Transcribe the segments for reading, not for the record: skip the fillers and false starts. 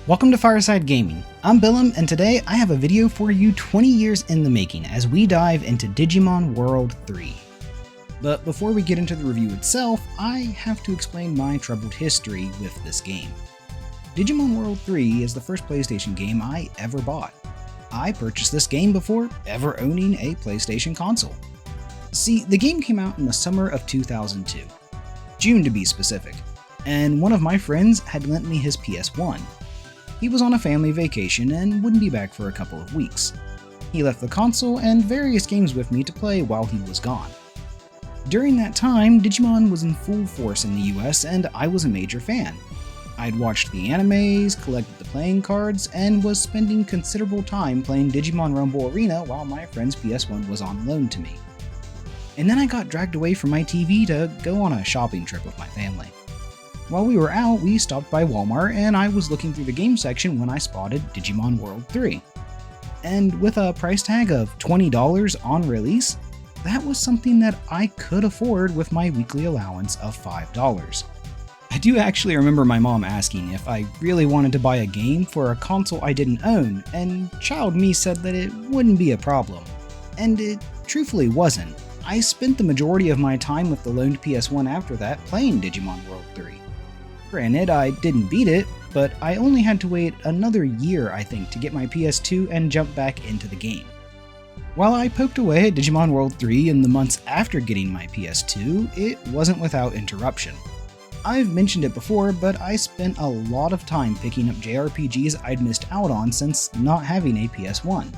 Welcome to Fireside Gaming. I'm Billum, and today I have a video for you 20 years in the making as we dive into Digimon World 3. But before we get into the review itself, I have to explain my troubled history with this game. Digimon World 3 is the first PlayStation game I ever bought. I purchased this game before ever owning a PlayStation console. See, the game came out in the summer of 2002, June to be specific, and one of my friends had lent me his PS1. He was on a family vacation and wouldn't be back for a couple of weeks. He left the console and various games with me to play while he was gone. During that time, Digimon was in full force in the US and I was a major fan. I'd watched the animes, collected the playing cards, and was spending considerable time playing Digimon Rumble Arena while my friend's PS1 was on loan to me. And then I got dragged away from my TV to go on a shopping trip with my family. While we were out, we stopped by Walmart and I was looking through the game section when I spotted Digimon World 3. And with a price tag of $20 on release, that was something that I could afford with my weekly allowance of $5. I do actually remember my mom asking if I really wanted to buy a game for a console I didn't own, and child me said that it wouldn't be a problem. And it truthfully wasn't. I spent the majority of my time with the loaned PS1 after that playing Digimon World 3. Granted, I didn't beat it, but I only had to wait another year, I think, to get my PS2 and jump back into the game. While I poked away at Digimon World 3 in the months after getting my PS2, it wasn't without interruption. I've mentioned it before, but I spent a lot of time picking up JRPGs I'd missed out on since not having a PS1.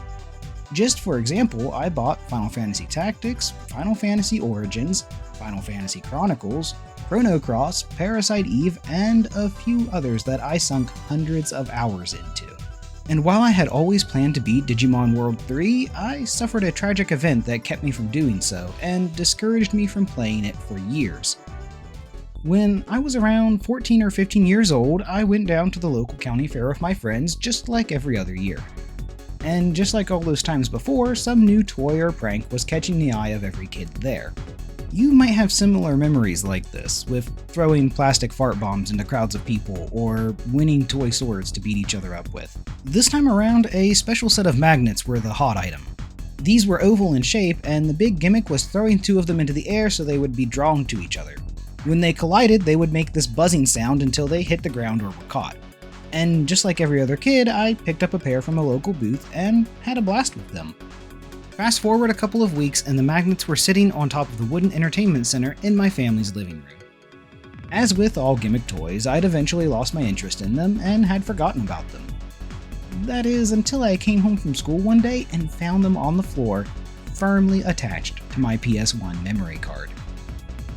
Just for example, I bought Final Fantasy Tactics, Final Fantasy Origins, Final Fantasy Chronicles, Chrono Cross, Parasite Eve, and a few others that I sunk hundreds of hours into. And while I had always planned to beat Digimon World 3, I suffered a tragic event that kept me from doing so, and discouraged me from playing it for years. When I was around 14 or 15 years old, I went down to the local county fair with my friends just like every other year. And just like all those times before, some new toy or prank was catching the eye of every kid there. You might have similar memories like this, with throwing plastic fart bombs into crowds of people, or winning toy swords to beat each other up with. This time around, a special set of magnets were the hot item. These were oval in shape, and the big gimmick was throwing two of them into the air so they would be drawn to each other. When they collided, they would make this buzzing sound until they hit the ground or were caught. And just like every other kid, I picked up a pair from a local booth and had a blast with them. Fast forward a couple of weeks and the magnets were sitting on top of the wooden entertainment center in my family's living room. As with all gimmick toys, I'd eventually lost my interest in them and had forgotten about them. That is, until I came home from school one day and found them on the floor, firmly attached to my PS1 memory card.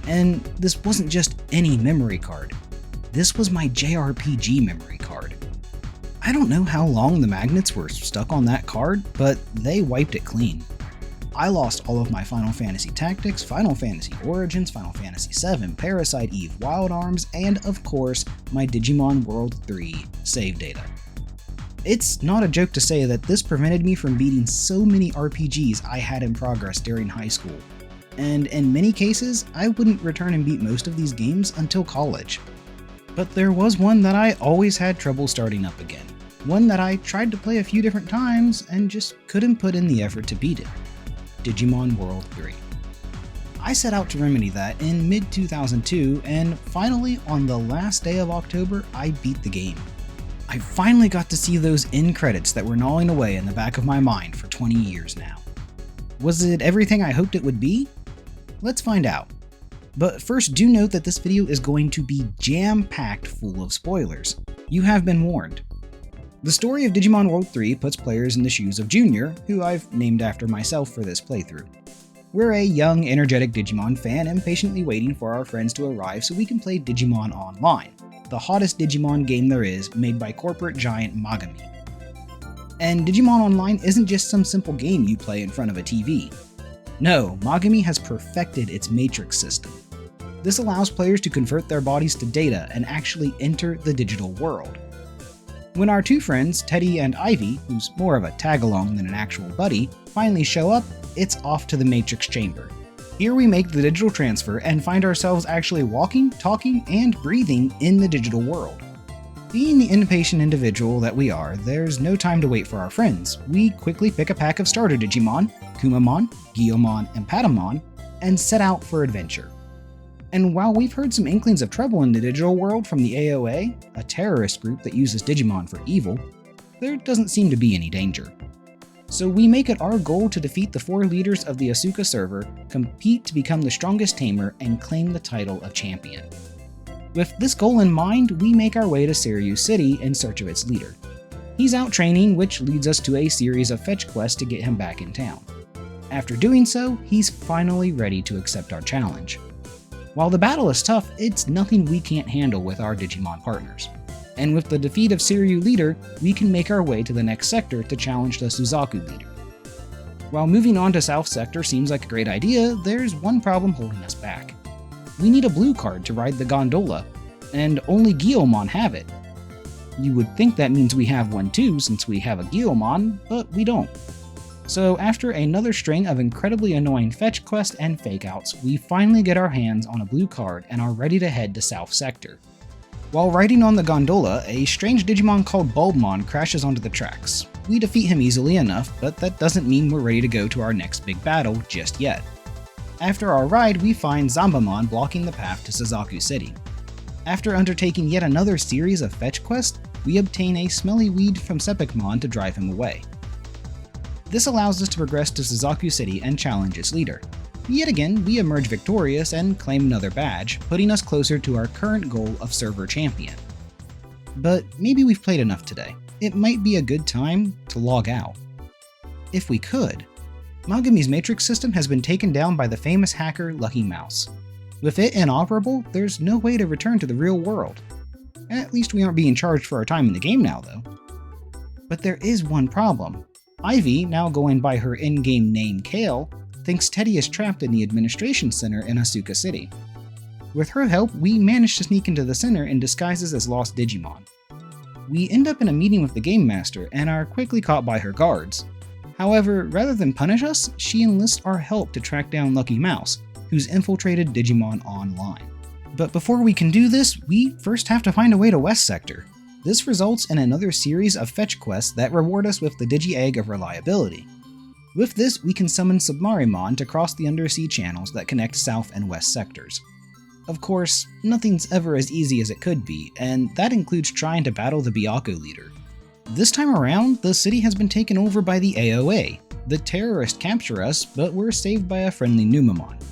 And this wasn't just any memory card. This was my JRPG memory card. I don't know how long the magnets were stuck on that card, but they wiped it clean. I lost all of my Final Fantasy Tactics, Final Fantasy Origins, Final Fantasy VII, Parasite Eve, Wild Arms, and of course, my Digimon World 3 save data. It's not a joke to say that this prevented me from beating so many RPGs I had in progress during high school, and in many cases, I wouldn't return and beat most of these games until college. But there was one that I always had trouble starting up again. One that I tried to play a few different times and just couldn't put in the effort to beat it. Digimon World 3. I set out to remedy that in mid-2002, and finally, on the last day of October, I beat the game. I finally got to see those end credits that were gnawing away in the back of my mind for 20 years now. Was it everything I hoped it would be? Let's find out. But first, do note that this video is going to be jam-packed full of spoilers. You have been warned. The story of Digimon World 3 puts players in the shoes of Junior, who I've named after myself for this playthrough. We're a young, energetic Digimon fan impatiently waiting for our friends to arrive so we can play Digimon Online, the hottest Digimon game there is, made by corporate giant Magami. And Digimon Online isn't just some simple game you play in front of a TV. No, Magami has perfected its matrix system. This allows players to convert their bodies to data and actually enter the digital world. When our two friends, Teddy and Ivy, who's more of a tag-along than an actual buddy, finally show up, it's off to the Matrix Chamber. Here we make the digital transfer and find ourselves actually walking, talking, and breathing in the digital world. Being the impatient individual that we are, there's no time to wait for our friends. We quickly pick a pack of starter Digimon, Kumamon, Gyomon, and Patamon, and set out for adventure. And while we've heard some inklings of trouble in the digital world from the AOA, a terrorist group that uses Digimon for evil, there doesn't seem to be any danger. So we make it our goal to defeat the 4 leaders of the Asuka server, compete to become the strongest tamer, and claim the title of champion. With this goal in mind, we make our way to Seiryu City in search of its leader. He's out training, which leads us to a series of fetch quests to get him back in town. After doing so, he's finally ready to accept our challenge. While the battle is tough, it's nothing we can't handle with our Digimon partners. And with the defeat of Seiryu leader, we can make our way to the next sector to challenge the Suzaku leader. While moving on to South Sector seems like a great idea, there's one problem holding us back. We need a blue card to ride the gondola, and only Gyomon have it. You would think that means we have one too since we have a Gyomon, but we don't. So after another string of incredibly annoying fetch quests and fake outs, we finally get our hands on a blue card and are ready to head to South Sector. While riding on the gondola, a strange Digimon called Bulbmon crashes onto the tracks. We defeat him easily enough, but that doesn't mean we're ready to go to our next big battle just yet. After our ride, we find Zambamon blocking the path to Suzaku City. After undertaking yet another series of fetch quests, we obtain a smelly weed from Sepikmon to drive him away. This allows us to progress to Suzaku City and challenge its leader. Yet again, we emerge victorious and claim another badge, putting us closer to our current goal of server champion. But maybe we've played enough today. It might be a good time to log out. If we could. Magami's matrix system has been taken down by the famous hacker Lucky Mouse. With it inoperable, there's no way to return to the real world. At least we aren't being charged for our time in the game now, though. But there is one problem. Ivy, now going by her in-game name Kale, thinks Teddy is trapped in the administration center in Asuka City. With her help, we manage to sneak into the center in disguises as lost Digimon. We end up in a meeting with the Game Master and are quickly caught by her guards. However, rather than punish us, she enlists our help to track down Lucky Mouse, who's infiltrated Digimon Online. But before we can do this, we first have to find a way to West Sector. This results in another series of fetch quests that reward us with the Digi-Egg of Reliability. With this, we can summon Submarimon to cross the undersea channels that connect South and West sectors. Of course, nothing's ever as easy as it could be, and that includes trying to battle the Byakko leader. This time around, the city has been taken over by the AOA. The terrorists capture us, but we're saved by a friendly Numamon.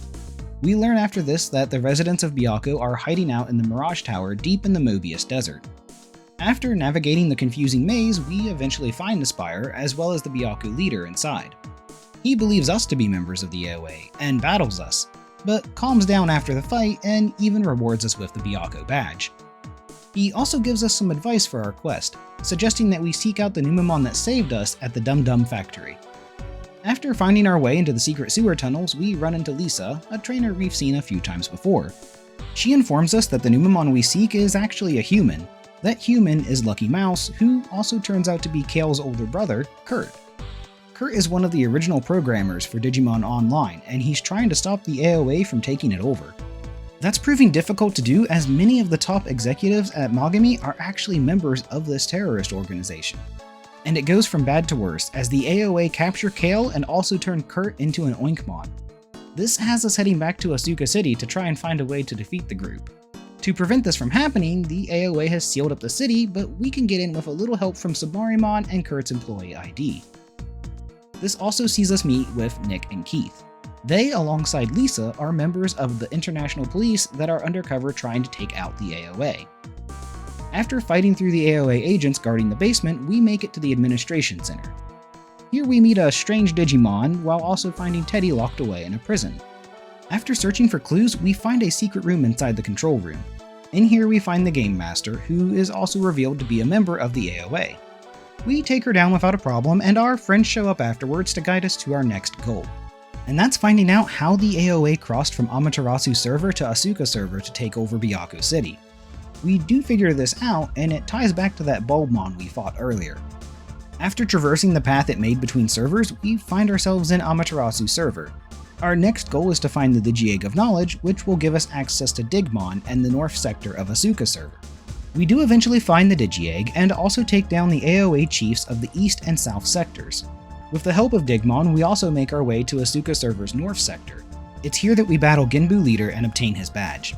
We learn after this that the residents of Byakko are hiding out in the Mirage Tower deep in the Mobius Desert. After navigating the confusing maze, we eventually find the Spire, as well as the Byakko leader inside. He believes us to be members of the AOA, and battles us, but calms down after the fight and even rewards us with the Byakko badge. He also gives us some advice for our quest, suggesting that we seek out the Numamon that saved us at the Dum Dum factory. After finding our way into the secret sewer tunnels, we run into Lisa, a trainer we've seen a few times before. She informs us that the Numamon we seek is actually a human. That human is Lucky Mouse, who also turns out to be Kale's older brother, Kurt. Kurt is one of the original programmers for Digimon Online, and he's trying to stop the AOA from taking it over. That's proving difficult to do as many of the top executives at Magami are actually members of this terrorist organization. And it goes from bad to worse, as the AOA capture Kale and also turn Kurt into an Oinkmon. This has us heading back to Asuka City to try and find a way to defeat the group. To prevent this from happening, the AOA has sealed up the city, but we can get in with a little help from Submarimon and Kurt's employee ID. This also sees us meet with Nick and Keith. They, alongside Lisa, are members of the international police that are undercover trying to take out the AOA. After fighting through the AOA agents guarding the basement, we make it to the administration center. Here we meet a strange Digimon, while also finding Teddy locked away in a prison. After searching for clues, we find a secret room inside the control room. In here we find the Game Master, who is also revealed to be a member of the AOA. We take her down without a problem, and our friends show up afterwards to guide us to our next goal. And that's finding out how the AOA crossed from Amaterasu server to Asuka server to take over Byakko City. We do figure this out, and it ties back to that Bulbmon we fought earlier. After traversing the path it made between servers, we find ourselves in Amaterasu server. Our next goal is to find the Digi-Egg of Knowledge, which will give us access to Digimon and the north sector of Asuka server. We do eventually find the Digi-Egg and also take down the AOA chiefs of the East and South sectors. With the help of Digimon, we also make our way to Asuka Server's North sector. It's here that we battle Genbu Leader and obtain his badge.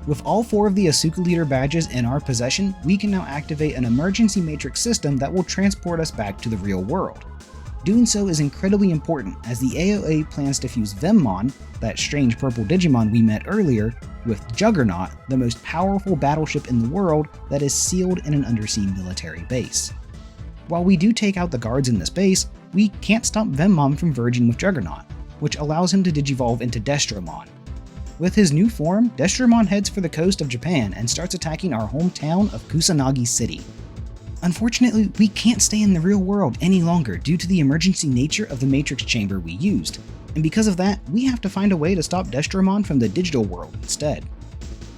With all 4 of the Asuka Leader badges in our possession, we can now activate an emergency matrix system that will transport us back to the real world. Doing so is incredibly important as the AOA plans to fuse Venmon, that strange purple Digimon we met earlier, with Juggernaut, the most powerful battleship in the world that is sealed in an undersea military base. While we do take out the guards in this base, we can't stop Venmon from merging with Juggernaut, which allows him to digivolve into Destromon. With his new form, Destromon heads for the coast of Japan and starts attacking our hometown of Kusanagi City. Unfortunately, we can't stay in the real world any longer due to the emergency nature of the Matrix Chamber we used, and because of that, we have to find a way to stop Destromon from the digital world instead.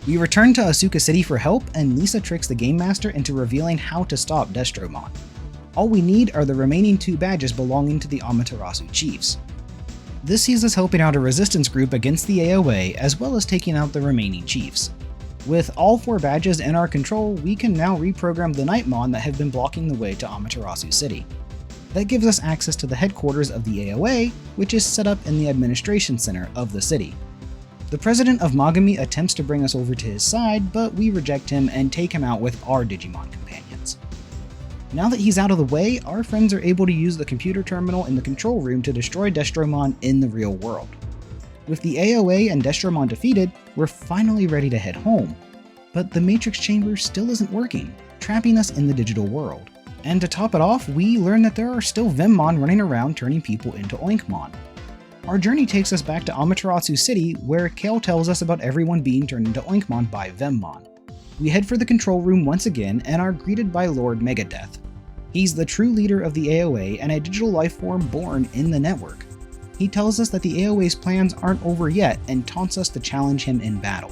We return to Asuka City for help, and Lisa tricks the Game Master into revealing how to stop Destromon. All we need are the remaining 2 badges belonging to the Amaterasu Chiefs. This sees us helping out a resistance group against the AOA, as well as taking out the remaining chiefs. With all 4 badges in our control, we can now reprogram the Nightmon that have been blocking the way to Amaterasu City. That gives us access to the headquarters of the AOA, which is set up in the administration center of the city. The president of Magami attempts to bring us over to his side, but we reject him and take him out with our Digimon companions. Now that he's out of the way, our friends are able to use the computer terminal in the control room to destroy Destromon in the real world. With the AOA and Destromon defeated, we're finally ready to head home. But the Matrix Chamber still isn't working, trapping us in the digital world. And to top it off, we learn that there are still Venmon running around turning people into Oinkmon. Our journey takes us back to Amaterasu City, where Kale tells us about everyone being turned into Oinkmon by Venmon. We head for the control room once again and are greeted by Lord Megadeath. He's the true leader of the AOA and a digital lifeform born in the network. He tells us that the AOA's plans aren't over yet and taunts us to challenge him in battle.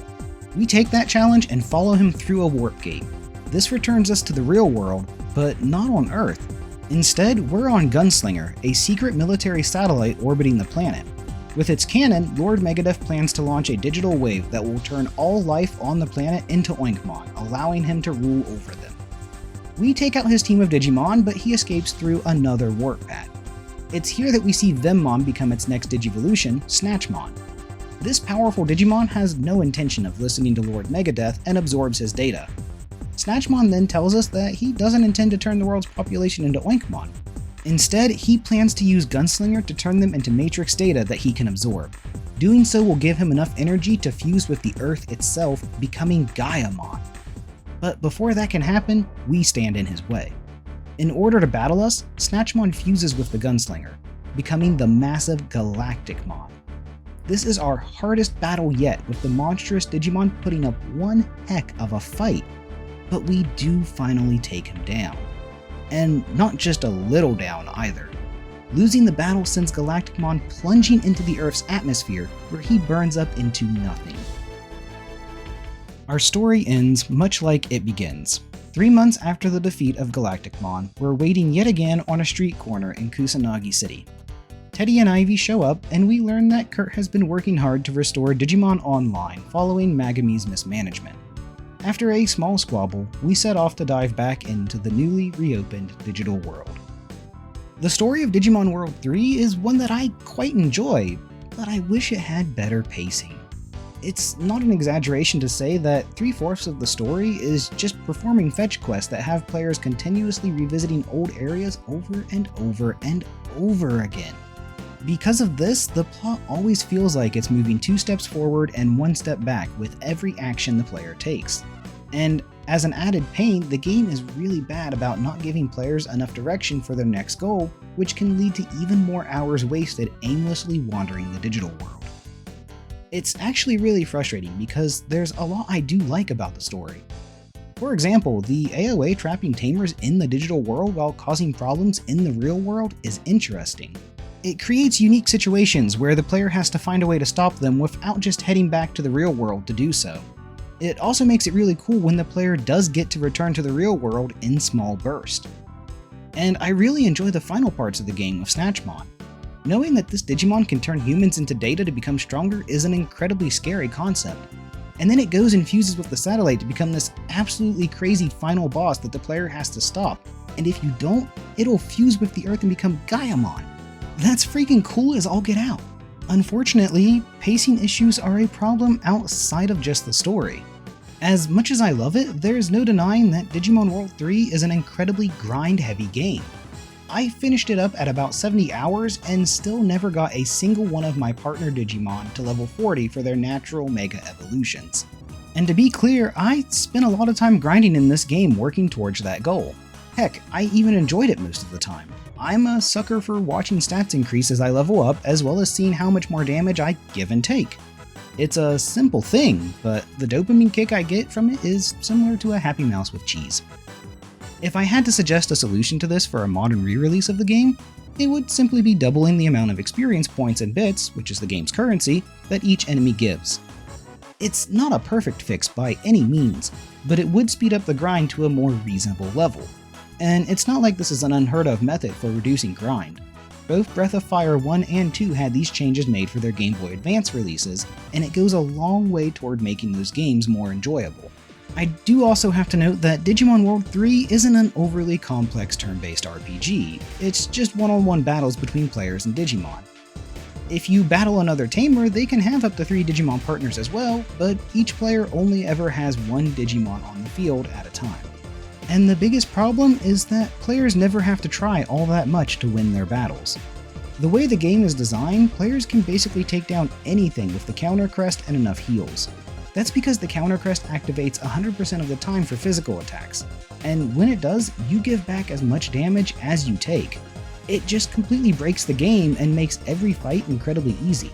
We take that challenge and follow him through a warp gate. This returns us to the real world, but not on Earth. Instead, we're on Gunslinger, a secret military satellite orbiting the planet. With its cannon, Lord Megadeath plans to launch a digital wave that will turn all life on the planet into Oinkmon, allowing him to rule over them. We take out his team of Digimon, but he escapes through another warp pad. It's here that we see Venmon become its next Digivolution, Snatchmon. This powerful Digimon has no intention of listening to Lord Megadeath and absorbs his data. Snatchmon then tells us that he doesn't intend to turn the world's population into Oinkmon. Instead, he plans to use Gunslinger to turn them into Matrix data that he can absorb. Doing so will give him enough energy to fuse with the Earth itself, becoming Gaiamon. But before that can happen, we stand in his way. In order to battle us, Snatchmon fuses with the Gunslinger, becoming the massive Galacticmon. This is our hardest battle yet, with the monstrous Digimon putting up one heck of a fight. But we do finally take him down. And not just a little down either. Losing the battle sends Galacticmon plunging into the Earth's atmosphere, where he burns up into nothing. Our story ends much like it begins. 3 months after the defeat of Galacticmon, we're waiting yet again on a street corner in Kusanagi City. Teddy and Ivy show up, and we learn that Kurt has been working hard to restore Digimon Online following Magami's mismanagement. After a small squabble, we set off to dive back into the newly reopened digital world. The story of Digimon World 3 is one that I quite enjoy, but I wish it had better pacing. It's not an exaggeration to say that 3/4 of the story is just performing fetch quests that have players continuously revisiting old areas over and over and over again. Because of this, the plot always feels like it's moving 2 steps forward and 1 step back with every action the player takes. And as an added pain, the game is really bad about not giving players enough direction for their next goal, which can lead to even more hours wasted aimlessly wandering the digital world. It's actually really frustrating because there's a lot I do like about the story. For example, the AOA trapping tamers in the digital world while causing problems in the real world is interesting. It creates unique situations where the player has to find a way to stop them without just heading back to the real world to do so. It also makes it really cool when the player does get to return to the real world in small bursts. And I really enjoy the final parts of the game with Snatchmon. Knowing that this Digimon can turn humans into data to become stronger is an incredibly scary concept. and then it goes and fuses with the satellite to become this absolutely crazy final boss that the player has to stop, and if you don't, it'll fuse with the Earth and become Gaiamon. That's freaking cool as all get out. Unfortunately, pacing issues are a problem outside of just the story. As much as I love it, there's no denying that Digimon World 3 is an incredibly grind-heavy game. I finished it up at about 70 hours and still never got a single one of my partner Digimon to level 40 for their natural Mega Evolutions. And to be clear, I spent a lot of time grinding in this game working towards that goal. Heck, I even enjoyed it most of the time. I'm a sucker for watching stats increase as I level up, as well as seeing how much more damage I give and take. It's a simple thing, but the dopamine kick I get from it is similar to a Happy Mouse with cheese. If I had to suggest a solution to this for a modern re-release of the game, it would simply be doubling the amount of experience points and bits, which is the game's currency, that each enemy gives. It's not a perfect fix by any means, but it would speed up the grind to a more reasonable level. And it's not like this is an unheard of method for reducing grind. Both Breath of Fire 1 and 2 had these changes made for their Game Boy Advance releases, and it goes a long way toward making those games more enjoyable. I do also have to note that Digimon World 3 isn't an overly complex turn-based RPG, it's just one-on-one battles between players and Digimon. If you battle another tamer, they can have up to 3 Digimon partners as well, but each player only ever has one Digimon on the field at a time. And the biggest problem is that players never have to try all that much to win their battles. The way the game is designed, players can basically take down anything with the counter crest and enough heals. That's because the counter crest activates 100% of the time for physical attacks, and when it does, you give back as much damage as you take. It just completely breaks the game and makes every fight incredibly easy.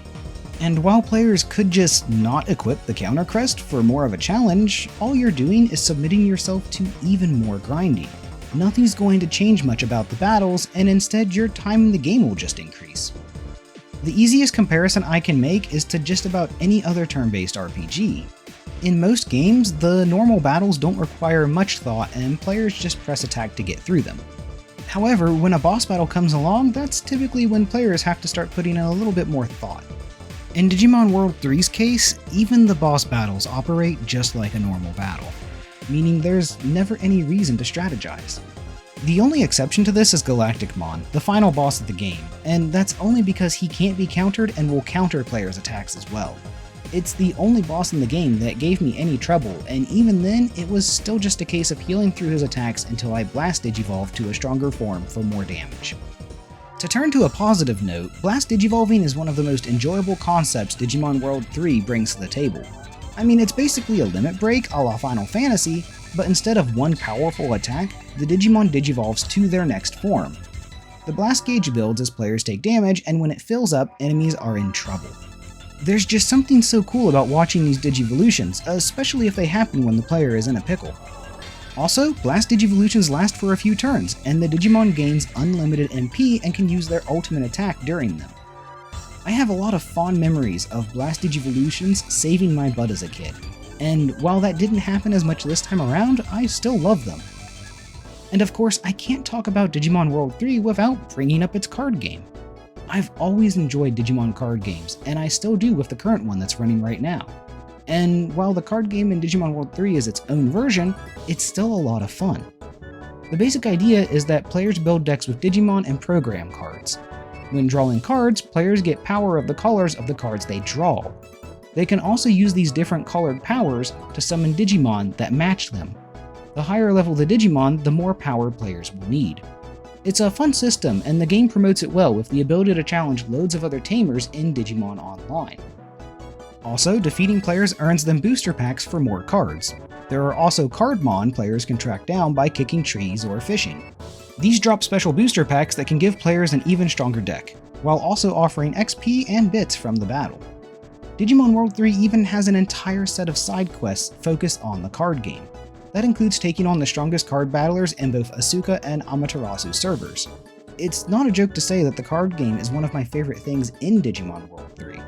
And while players could just not equip the counter crest for more of a challenge, all you're doing is submitting yourself to even more grinding. Nothing's going to change much about the battles, and instead your time in the game will just increase. The easiest comparison I can make is to just about any other turn-based RPG. In most games, the normal battles don't require much thought and players just press attack to get through them. However, when a boss battle comes along, that's typically when players have to start putting in a little bit more thought. In Digimon World 3's case, even the boss battles operate just like a normal battle, meaning there's never any reason to strategize. The only exception to this is Galacticmon, the final boss of the game, and that's only because he can't be countered and will counter players' attacks as well. It's the only boss in the game that gave me any trouble, and even then, it was still just a case of healing through his attacks until I Blast Digivolve to a stronger form for more damage. To turn to a positive note, Blast Digivolving is one of the most enjoyable concepts Digimon World 3 brings to the table. I mean, it's basically a limit break a la Final Fantasy, but instead of one powerful attack, the Digimon digivolves to their next form. The blast gauge builds as players take damage, and when it fills up, enemies are in trouble. There's just something so cool about watching these digivolutions, especially if they happen when the player is in a pickle. Also, blast digivolutions last for a few turns, and the Digimon gains unlimited MP and can use their ultimate attack during them. I have a lot of fond memories of blast digivolutions saving my butt as a kid, and while that didn't happen as much this time around, I still love them. And of course, I can't talk about Digimon World 3 without bringing up its card game. I've always enjoyed Digimon card games, and I still do with the current one that's running right now. And while the card game in Digimon World 3 is its own version, it's still a lot of fun. The basic idea is that players build decks with Digimon and program cards. When drawing cards, players get power of the colors of the cards they draw. They can also use these different colored powers to summon Digimon that match them. The higher level the Digimon, the more power players will need. It's a fun system, and the game promotes it well with the ability to challenge loads of other tamers in Digimon Online. Also, defeating players earns them booster packs for more cards. There are also Cardmon players can track down by kicking trees or fishing. These drop special booster packs that can give players an even stronger deck, while also offering XP and bits from the battle. Digimon World 3 even has an entire set of side quests focused on the card game. That includes taking on the strongest card battlers in both Asuka and Amaterasu servers. It's not a joke to say that the card game is one of my favorite things in Digimon World 3.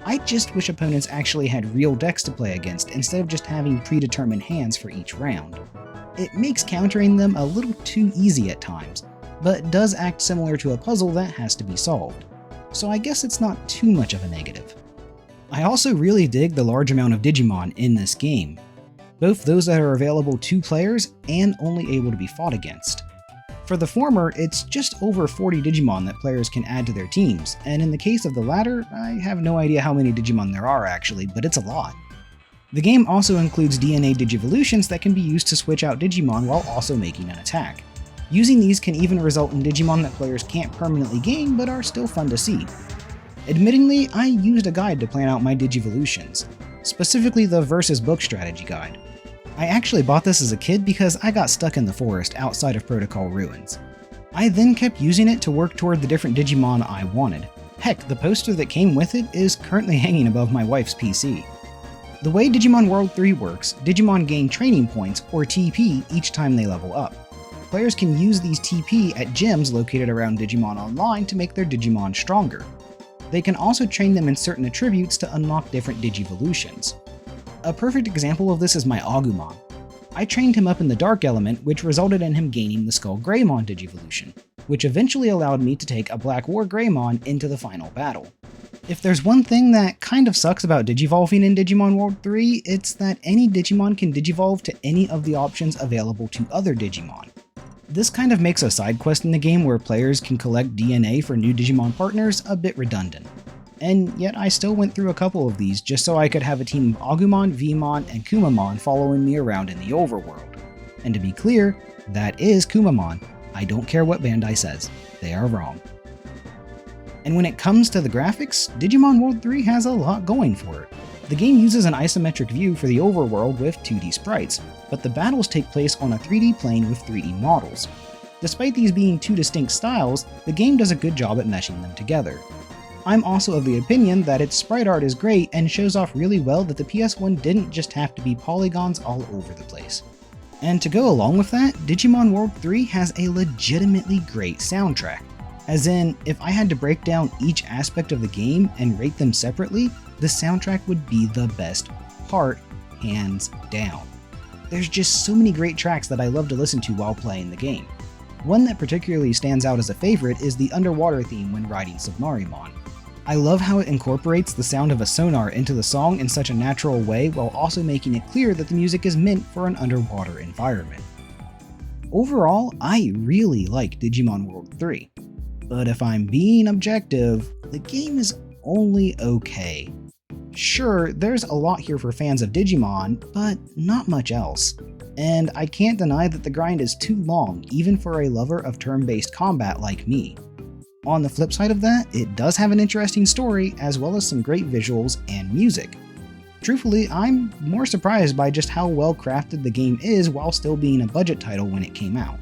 I just wish opponents actually had real decks to play against instead of just having predetermined hands for each round. It makes countering them a little too easy at times, but does act similar to a puzzle that has to be solved, so I guess it's not too much of a negative. I also really dig the large amount of Digimon in this game, both those that are available to players and only able to be fought against. For the former, it's just over 40 Digimon that players can add to their teams, and in the case of the latter, I have no idea how many Digimon there are actually, but it's a lot. The game also includes DNA Digivolutions that can be used to switch out Digimon while also making an attack. Using these can even result in Digimon that players can't permanently gain but are still fun to see. Admittingly, I used a guide to plan out my Digivolutions, specifically the Versus Book Strategy Guide. I actually bought this as a kid because I got stuck in the forest outside of Protocol Ruins. I then kept using it to work toward the different Digimon I wanted. Heck, the poster that came with it is currently hanging above my wife's PC. The way Digimon World 3 works, Digimon gain training points, or TP, each time they level up. Players can use these TP at gyms located around Digimon Online to make their Digimon stronger. They can also train them in certain attributes to unlock different Digivolutions. A perfect example of this is my Agumon. I trained him up in the Dark Element, which resulted in him gaining the Skull Greymon Digivolution, which eventually allowed me to take a Black War Greymon into the final battle. If there's one thing that kind of sucks about Digivolving in Digimon World 3, it's that any Digimon can Digivolve to any of the options available to other Digimon. This kind of makes a side quest in the game where players can collect DNA for new Digimon partners a bit redundant. And yet I still went through a couple of these just so I could have a team of Agumon, Vmon, and Kumamon following me around in the overworld. And to be clear, that is Kumamon. I don't care what Bandai says, they are wrong. And when it comes to the graphics, Digimon World 3 has a lot going for it. The game uses an isometric view for the overworld with 2D sprites, but the battles take place on a 3D plane with 3D models. Despite these being two distinct styles, the game does a good job at meshing them together. I'm also of the opinion that its sprite art is great and shows off really well that the PS1 didn't just have to be polygons all over the place. And to go along with that, Digimon World 3 has a legitimately great soundtrack. As in, if I had to break down each aspect of the game and rate them separately, the soundtrack would be the best part, hands down. There's just so many great tracks that I love to listen to while playing the game. One that particularly stands out as a favorite is the underwater theme when riding Submarimon. I love how it incorporates the sound of a sonar into the song in such a natural way while also making it clear that the music is meant for an underwater environment. Overall, I really like Digimon World 3. But if I'm being objective, the game is only okay. Sure, there's a lot here for fans of Digimon, but not much else. And I can't deny that the grind is too long, even for a lover of turn-based combat like me. On the flip side of that, it does have an interesting story, as well as some great visuals and music. Truthfully, I'm more surprised by just how well crafted the game is while still being a budget title when it came out.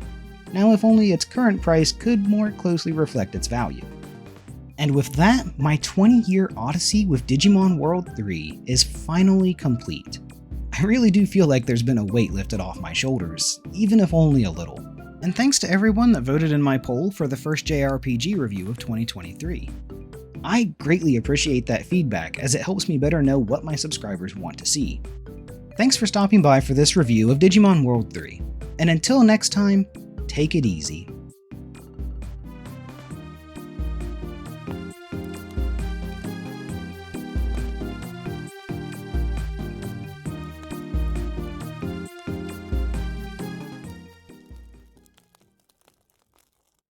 Now, if only its current price could more closely reflect its value. And with that, my 20-year odyssey with Digimon World 3 is finally complete. I really do feel like there's been a weight lifted off my shoulders, even if only a little. And thanks to everyone that voted in my poll for the first JRPG review of 2023. I greatly appreciate that feedback as it helps me better know what my subscribers want to see. Thanks for stopping by for this review of Digimon World 3, and until next time, take it easy.